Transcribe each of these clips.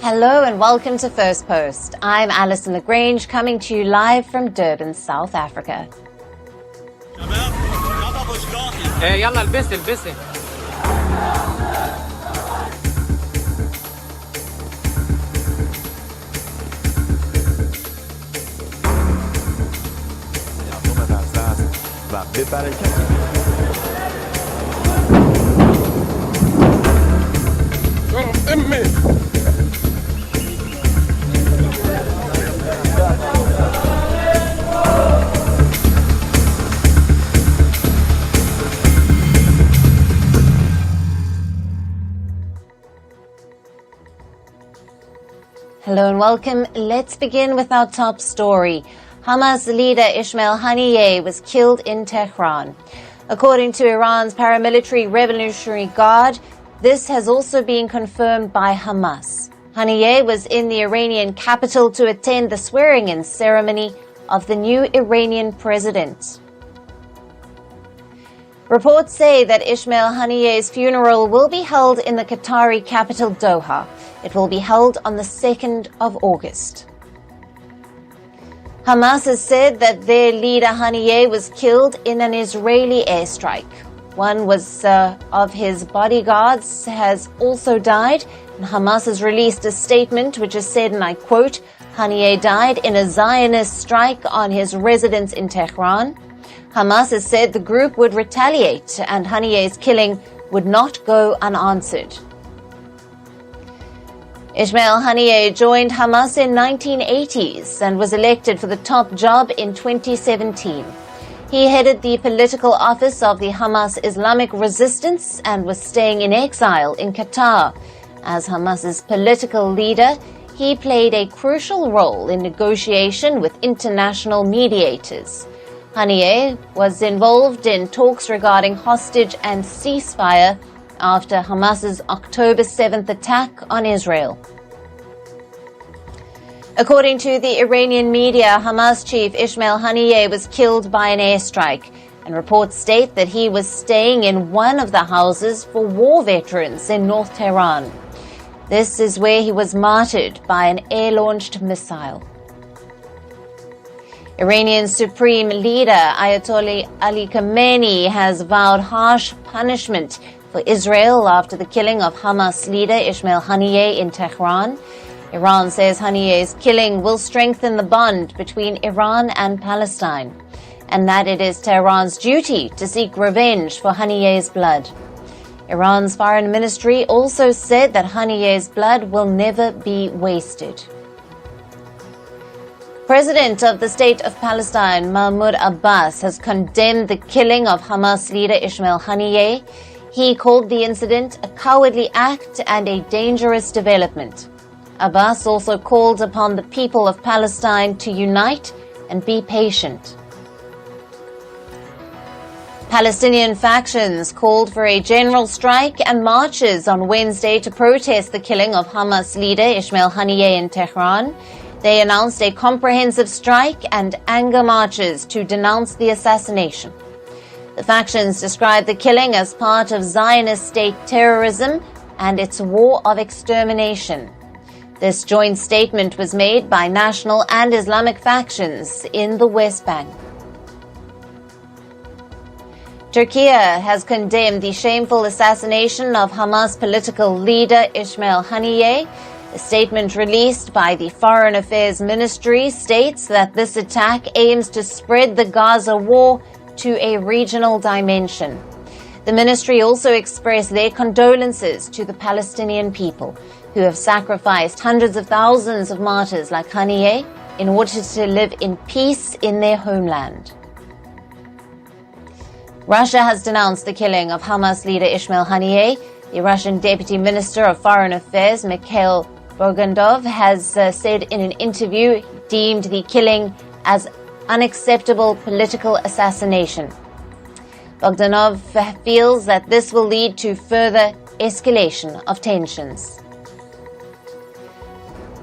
Hello and welcome to Firstpost. I'm Alison Lagrange coming to you live from Durban, South Africa. يلا البسي و به برکت Hello and welcome. Let's begin with our top story. Hamas leader Ismail Haniyeh was killed in Tehran. According to Iran's paramilitary Revolutionary Guard, this has also been confirmed by Hamas. Haniyeh was in the Iranian capital to attend the swearing-in ceremony of the new Iranian president. Reports say that Ismail Haniyeh's funeral will be held in the Qatari capital Doha. It will be held on the 2nd of August. Hamas has said that their leader Haniyeh was killed in an Israeli airstrike. One of his bodyguards has also died, and Hamas has released a statement which has said, and I quote, Haniyeh died in a Zionist strike on his residence in Tehran. Hamas has said the group would retaliate and Haniyeh's killing would not go unanswered. Ismail Haniyeh joined Hamas in 1980s and was elected for the top job in 2017. He headed the political office of the Hamas Islamic Resistance and was staying in exile in Qatar. As Hamas's political leader, he played a crucial role in negotiation with international mediators. Haniyeh was involved in talks regarding hostage and ceasefire after Hamas's October 7th attack on Israel. According to the Iranian media, Hamas chief Ismail Haniyeh was killed by an airstrike, and reports state that he was staying in one of the houses for war veterans in North Tehran. This is where he was martyred by an air-launched missile. Iranian Supreme Leader Ayatollah Ali Khamenei has vowed harsh punishment for Israel after the killing of Hamas leader Ismail Haniyeh in Tehran. Iran says Haniyeh's killing will strengthen the bond between Iran and Palestine, and that it is Tehran's duty to seek revenge for Haniyeh's blood. Iran's foreign ministry also said that Haniyeh's blood will never be wasted. President of the State of Palestine, Mahmoud Abbas, has condemned the killing of Hamas leader Ismail Haniyeh. He called the incident a cowardly act and a dangerous development. Abbas also called upon the people of Palestine to unite and be patient. Palestinian factions called for a general strike and marches on Wednesday to protest the killing of Hamas leader Ismail Haniyeh in Tehran. They announced a comprehensive strike and anger marches to denounce the assassination. The factions described the killing as part of Zionist state terrorism and its war of extermination. This joint statement was made by national and Islamic factions in the West Bank. Turkey has condemned the shameful assassination of Hamas political leader Ismail Haniyeh. A statement released by the Foreign Affairs Ministry states that this attack aims to spread the Gaza war to a regional dimension. The ministry also expressed their condolences to the Palestinian people, who have sacrificed hundreds of thousands of martyrs like Haniyeh in order to live in peace in their homeland. Russia has denounced the killing of Hamas leader Ismail Haniyeh. The Russian Deputy Minister of Foreign Affairs, Mikhail Bogdanov, has said in an interview he deemed the killing as unacceptable political assassination. Bogdanov feels that this will lead to further escalation of tensions.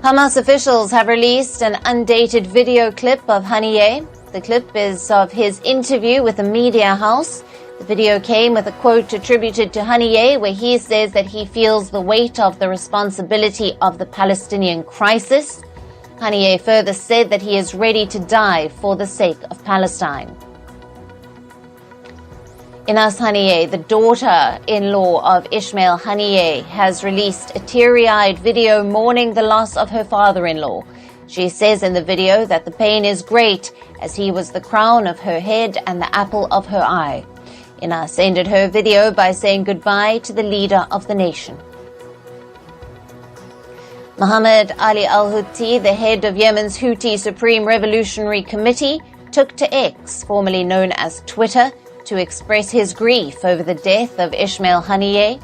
Hamas officials have released an undated video clip of Haniyeh. The clip is of his interview with a media house. The The video came with a quote attributed to Haniyeh, where he says that he feels the weight of the responsibility of the Palestinian crisis. Haniyeh further said that he is ready to die for the sake of Palestine. Inas Haniyeh, the daughter-in-law of Ismail Haniyeh, has released a teary-eyed video mourning the loss of her father-in-law. She says in the video that the pain is great, as he was the crown of her head and the apple of her eye. Inas ended her video by saying goodbye to the leader of the nation. Mohammed Ali al-Houthi, the head of Yemen's Houthi Supreme Revolutionary Committee, took to X, formerly known as Twitter, to express his grief over the death of Ismail Haniyeh.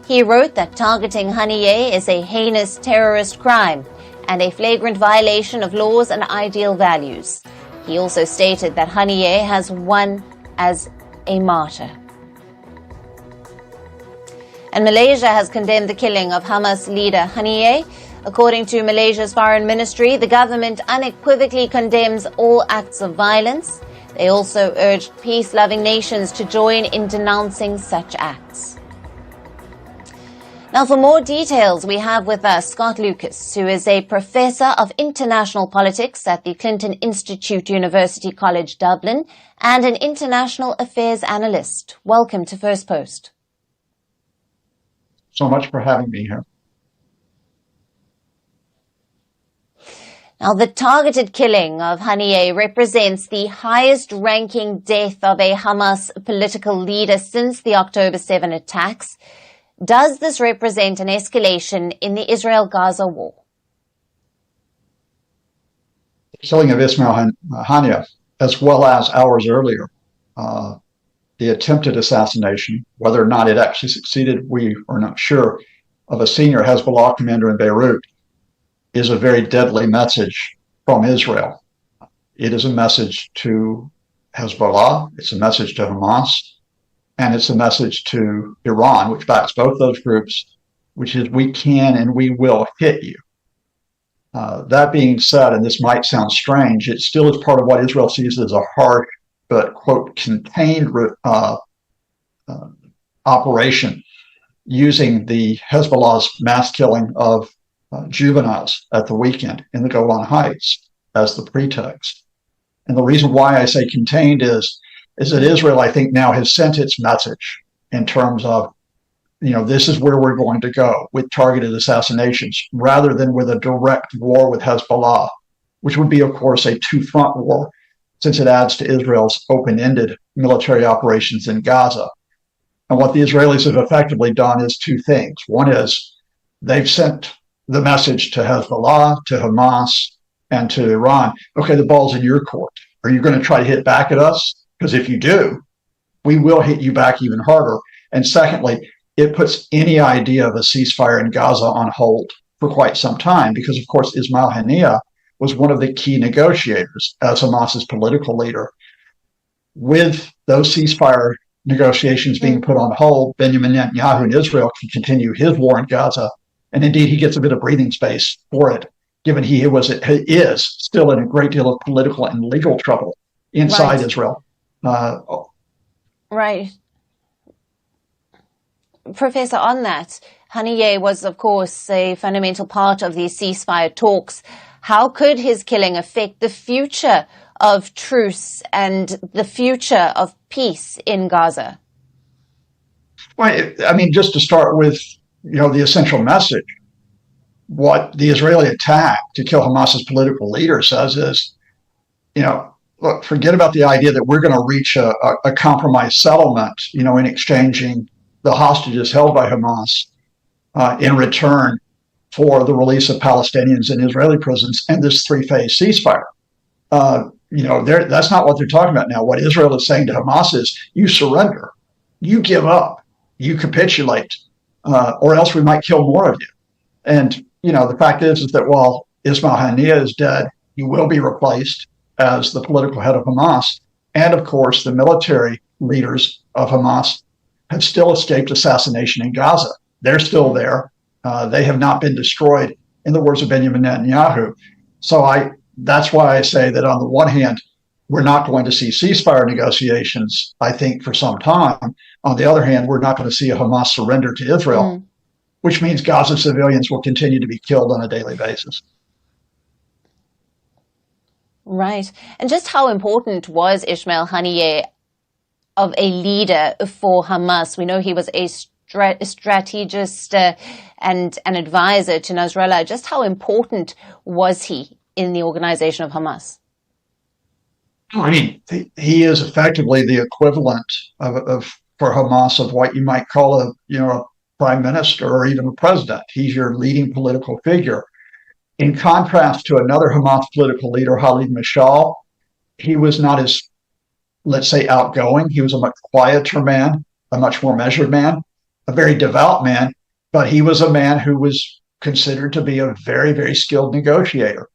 He wrote that targeting Haniyeh is a heinous terrorist crime and a flagrant violation of laws and ideal values. He also stated that Haniyeh has won as a martyr. And Malaysia has condemned the killing of Hamas leader Haniyeh. According to Malaysia's foreign ministry, the government unequivocally condemns all acts of violence. They also urged peace-loving nations to join in denouncing such acts. Now, for more details, we have with us Scott Lucas, who is a professor of international politics at the Clinton Institute, University College Dublin, and an international affairs analyst. Welcome to Firstpost. So much for having me here. Now, the targeted killing of Haniyeh represents the highest-ranking death of a Hamas political leader since the October 7 attacks. Does this represent an escalation in the Israel-Gaza war? The killing of Ismail Haniyeh, as well as hours earlier, the attempted assassination, whether or not it actually succeeded, we are not sure, of a senior Hezbollah commander in Beirut, is a very deadly message from Israel. It is a message to Hezbollah, it's a message to Hamas, and it's a message to Iran, which backs both those groups, which is we can and we will hit you. That being said, and this might sound strange, it still is part of what Israel sees as a harsh but, quote, contained operation using the Hezbollah's mass killing of juveniles at the weekend in the Golan Heights as the pretext. And the reason why I say contained is that Israel, I think, now has sent its message in terms of, this is where we're going to go with targeted assassinations rather than with a direct war with Hezbollah, which would be, of course, a two-front war since it adds to Israel's open-ended military operations in Gaza. And what the Israelis have effectively done is two things. One is they've sent the message to Hezbollah, to Hamas, and to Iran, okay, the ball's in your court. Are you going to try to hit back at us? Because if you do, we will hit you back even harder. And secondly, it puts any idea of a ceasefire in Gaza on hold for quite some time because, of course, Ismail Haniyeh was one of the key negotiators as Hamas's political leader. With those ceasefire negotiations being put on hold, Benjamin Netanyahu in Israel can continue his war in Gaza. And indeed, he gets a bit of breathing space for it, given he is still in a great deal of political and legal trouble inside Israel. Right. Professor, on that, Haniyeh was, of course, a fundamental part of these ceasefire talks. How could his killing affect the future of truce and the future of peace in Gaza? Well, I mean, just to start with, the essential message, what the Israeli attack to kill Hamas's political leader says is, look, forget about the idea that we're going to reach a compromise settlement, in exchanging the hostages held by Hamas in return for the release of Palestinians in Israeli prisons and this three-phase ceasefire. That's not what they're talking about now. What Israel is saying to Hamas is, you surrender, you give up, you capitulate, or else we might kill more of you. And, the fact is that while Ismail Haniyeh is dead, he will be replaced as the political head of Hamas. And, of course, the military leaders of Hamas have still escaped assassination in Gaza. They're still there. They have not been destroyed, in the words of Benjamin Netanyahu. So that's why I say that on the one hand, we're not going to see ceasefire negotiations, I think, for some time. On the other hand, we're not going to see a Hamas surrender to Israel, which means Gaza civilians will continue to be killed on a daily basis. Right. And just how important was Ismail Haniyeh of a leader for Hamas? We know he was a strategist and an advisor to Nasrallah. Just how important was he in the organization of Hamas? I mean, he is effectively the equivalent of for Hamas of what you might call a prime minister or even a president. He's your leading political figure. In contrast to another Hamas political leader, Khalid Mashal, he was not as, let's say, outgoing. He was a much quieter man, a much more measured man, a very devout man, but he was a man who was considered to be a very, very skilled negotiator.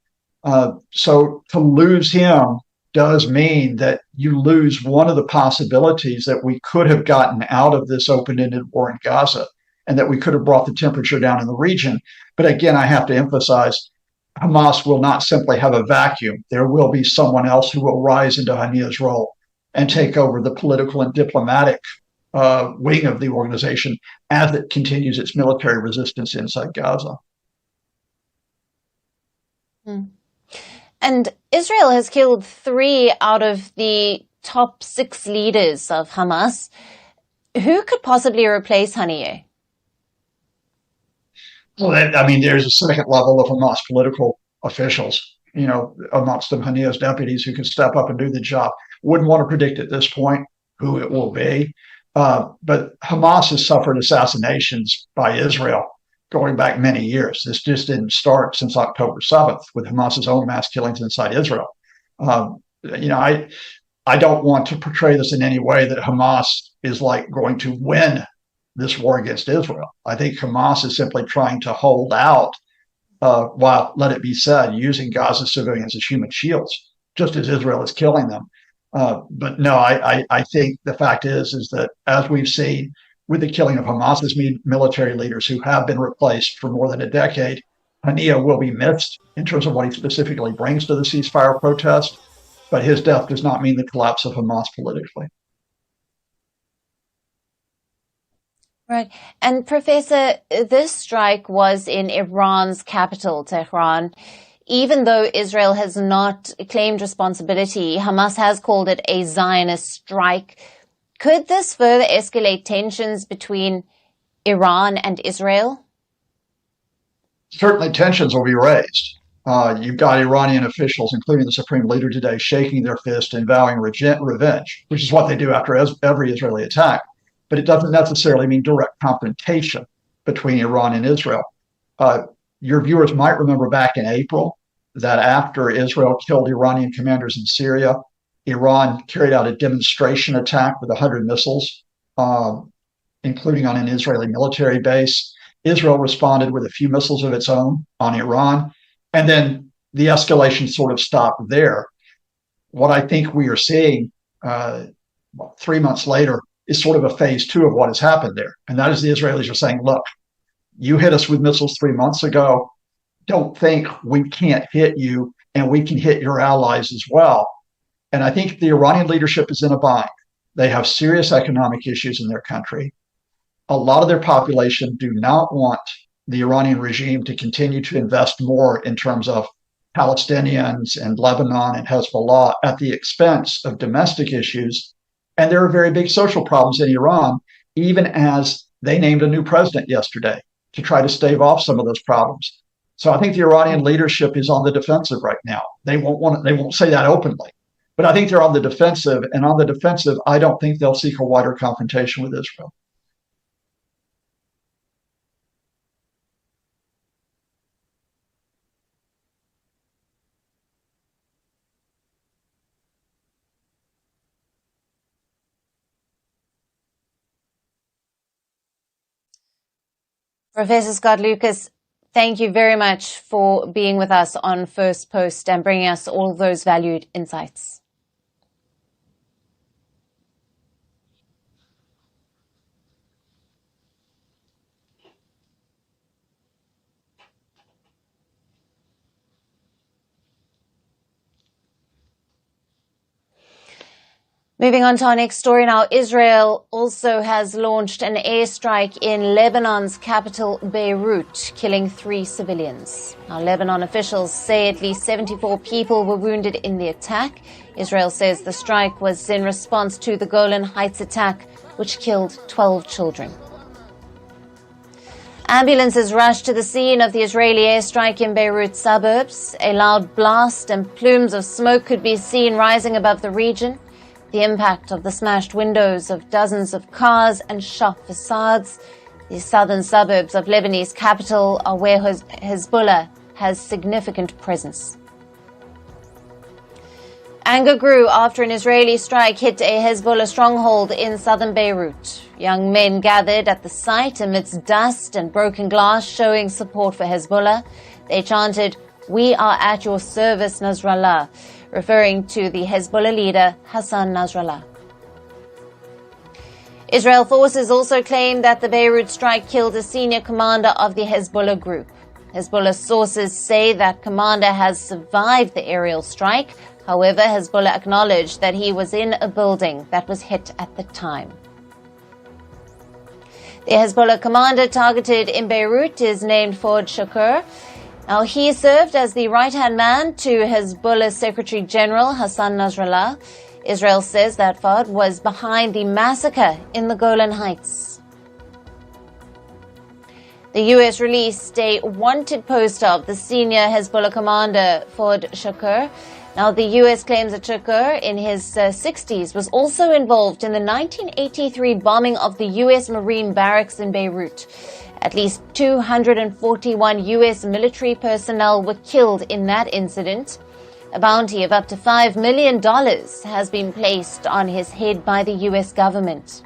So to lose him does mean that you lose one of the possibilities that we could have gotten out of this open-ended war in Gaza and that we could have brought the temperature down in the region. But again, I have to emphasize, Hamas will not simply have a vacuum. There will be someone else who will rise into Haniyeh's role and take over the political and diplomatic wing of the organization as it continues its military resistance inside Gaza. And Israel has killed 3 out of the top 6 leaders of Hamas. Who could possibly replace Haniyeh? Well, there's a second level of Hamas political officials, amongst them Haniyeh's deputies who can step up and do the job. Wouldn't want to predict at this point who it will be. But Hamas has suffered assassinations by Israel going back many years. This just didn't start since October 7th with Hamas's own mass killings inside Israel. I don't want to portray this in any way that Hamas is like going to win this war against Israel. I think Hamas is simply trying to hold out while, let it be said, using Gaza civilians as human shields, just as Israel is killing them. But no, I think the fact is that as we've seen with the killing of Hamas's military leaders who have been replaced for more than a decade, Haniyeh will be missed in terms of what he specifically brings to the ceasefire protest. But his death does not mean the collapse of Hamas politically. Right. And Professor, this strike was in Iran's capital, Tehran. Even though Israel has not claimed responsibility, Hamas has called it a Zionist strike. Could this further escalate tensions between Iran and Israel? Certainly tensions will be raised. You've got Iranian officials, including the supreme leader today, shaking their fist and vowing revenge, which is what they do after every Israeli attack. But it doesn't necessarily mean direct confrontation between Iran and Israel. Your viewers might remember back in April that after Israel killed Iranian commanders in Syria, Iran carried out a demonstration attack with 100 missiles, including on an Israeli military base. Israel responded with a few missiles of its own on Iran, and then the escalation sort of stopped there. What I think we are seeing 3 months later is sort of a phase 2 of what has happened there. And that is the Israelis are saying, look, you hit us with missiles 3 months ago. Don't think we can't hit you and we can hit your allies as well. And I think the Iranian leadership is in a bind. They have serious economic issues in their country. A lot of their population do not want the Iranian regime to continue to invest more in terms of Palestinians and Lebanon and Hezbollah at the expense of domestic issues. And there are very big social problems in Iran, even as they named a new president yesterday to try to stave off some of those problems. So I think the Iranian leadership is on the defensive right now. They won't say that openly, but I think they're on the defensive. And on the defensive, I don't think they'll seek a wider confrontation with Israel. Professor Scott Lucas, thank you very much for being with us on Firstpost and bringing us all those valued insights. Moving on to our next story now, Israel also has launched an airstrike in Lebanon's capital, Beirut, killing 3 civilians. Now, Lebanon officials say at least 74 people were wounded in the attack. Israel says the strike was in response to the Golan Heights attack, which killed 12 children. Ambulances rushed to the scene of the Israeli airstrike in Beirut suburbs. A loud blast and plumes of smoke could be seen rising above the region. The impact of the smashed windows of dozens of cars and shop facades. The southern suburbs of Lebanese capital are where Hezbollah has significant presence. Anger grew after an Israeli strike hit a Hezbollah stronghold in southern Beirut. Young men gathered at the site amidst dust and broken glass, showing support for Hezbollah. They chanted, "We are at your service, Nasrallah," referring to the Hezbollah leader Hassan Nasrallah. Israel forces also claim that the Beirut strike killed a senior commander of the Hezbollah group. Hezbollah sources say that commander has survived the aerial strike. However, Hezbollah acknowledged that he was in a building that was hit at the time. The Hezbollah commander targeted in Beirut is named Fouad Shakur. Now, he served as the right-hand man to Hezbollah Secretary General Hassan Nasrallah. Israel says that Fouad was behind the massacre in the Golan Heights. The U.S. released a wanted poster of the senior Hezbollah commander, Fouad Shakur. Now, the U.S. claims that Shakur, in his 60s, was also involved in the 1983 bombing of the U.S. Marine barracks in Beirut. At least 241 U.S. military personnel were killed in that incident. A bounty of up to $5 million has been placed on his head by the U.S. government.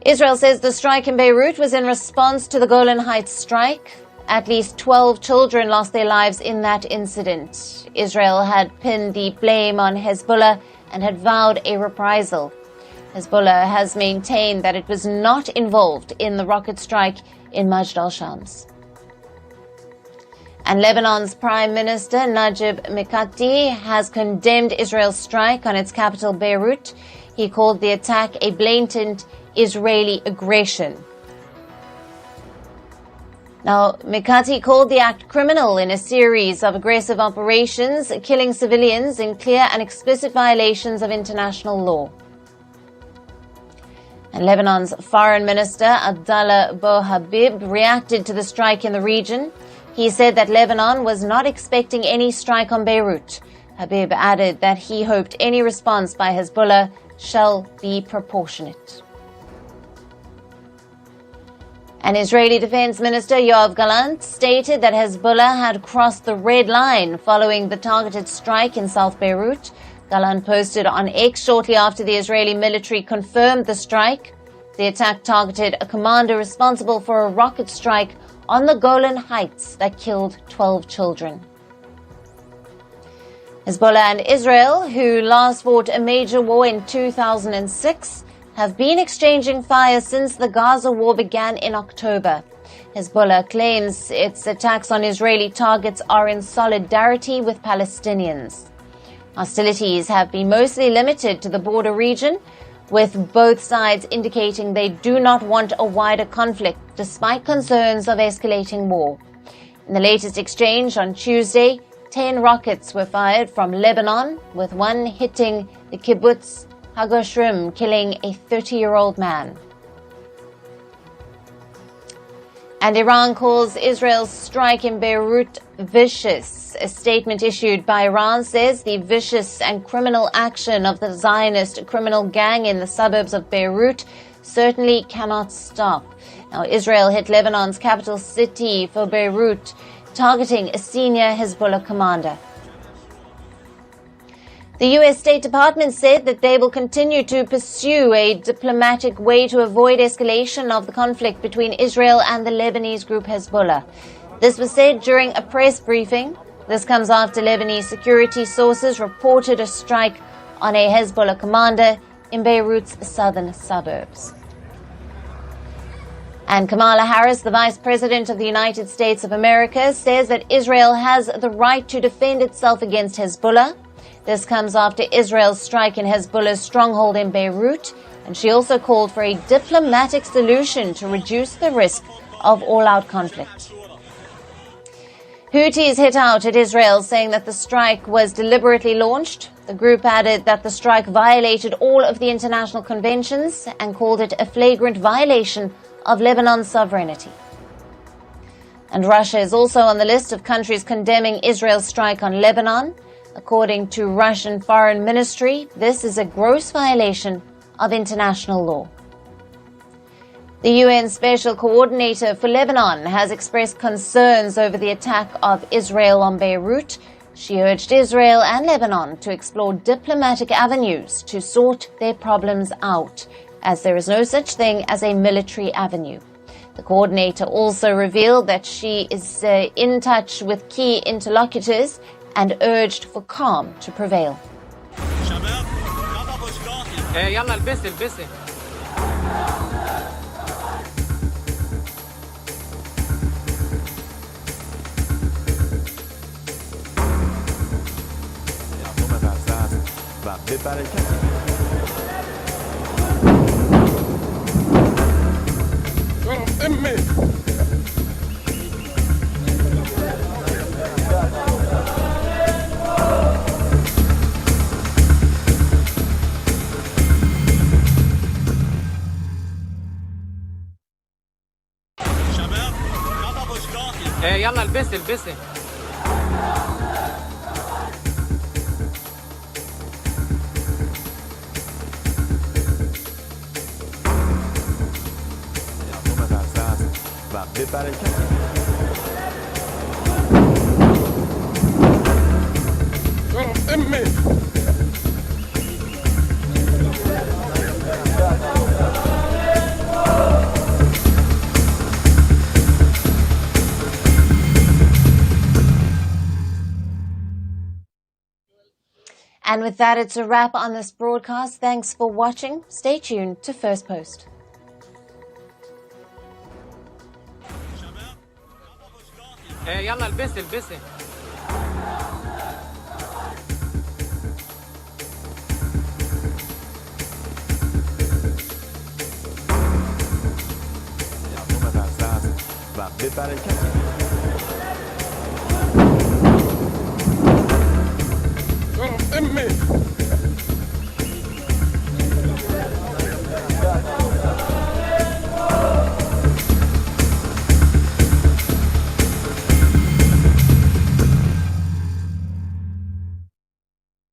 Israel says the strike in Beirut was in response to the Golan Heights strike. At least 12 children lost their lives in that incident. Israel had pinned the blame on Hezbollah and had vowed a reprisal. Hezbollah has maintained that it was not involved in the rocket strike in Majd al-Shams. And Lebanon's Prime Minister Najib Mikati has condemned Israel's strike on its capital Beirut. He called the attack a blatant Israeli aggression. Now, Mikati called the act criminal in a series of aggressive operations, killing civilians in clear and explicit violations of international law. And Lebanon's Foreign Minister Abdallah Bo-Habib reacted to the strike in the region. He said that Lebanon was not expecting any strike on Beirut. Habib added that he hoped any response by Hezbollah shall be proportionate. An Israeli Defense Minister, Yoav Gallant, stated that Hezbollah had crossed the red line following the targeted strike in South Beirut. Gallant posted on X shortly after the Israeli military confirmed the strike. The attack targeted a commander responsible for a rocket strike on the Golan Heights that killed 12 children. Hezbollah and Israel, who last fought a major war in 2006, have been exchanging fire since the Gaza war began in October. Hezbollah claims its attacks on Israeli targets are in solidarity with Palestinians. Hostilities have been mostly limited to the border region, with both sides indicating they do not want a wider conflict, despite concerns of escalating war. In the latest exchange on Tuesday, 10 rockets were fired from Lebanon, with one hitting the kibbutz Hagoshrim, killing a 30-year-old man. And Iran calls Israel's strike in Beirut vicious. A statement issued by Iran says the vicious and criminal action of the Zionist criminal gang in the suburbs of Beirut certainly cannot stop. Now, Israel hit Lebanon's capital city for Beirut, targeting a senior Hezbollah commander. The U.S. State Department said that they will continue to pursue a diplomatic way to avoid escalation of the conflict between Israel and the Lebanese group Hezbollah. This was said during a press briefing. This comes after Lebanese security sources reported a strike on a Hezbollah commander in Beirut's southern suburbs. And Kamala Harris, the Vice President of the United States of America, says that Israel has the right to defend itself against Hezbollah. This comes after Israel's strike in Hezbollah's stronghold in Beirut, and she also called for a diplomatic solution to reduce the risk of all-out conflict. Houthis hit out at Israel, saying that the strike was deliberately launched. The group added that the strike violated all of the international conventions and called it a flagrant violation of Lebanon's sovereignty. And Russia is also on the list of countries condemning Israel's strike on Lebanon. According to Russian Foreign Ministry, this is a gross violation of international law. The UN Special Coordinator for Lebanon has expressed concerns over the attack of Israel on Beirut. She urged Israel and Lebanon to explore diplomatic avenues to sort their problems out, as there is no such thing as a military avenue. The coordinator also revealed that she is in touch with key interlocutors and urged for calm to prevail. يلا البسي البسي. يلا البسي البسي. And with that, it's a wrap on this broadcast. Thanks for watching. Stay tuned to First Post. يلا البسي البسي. Prepare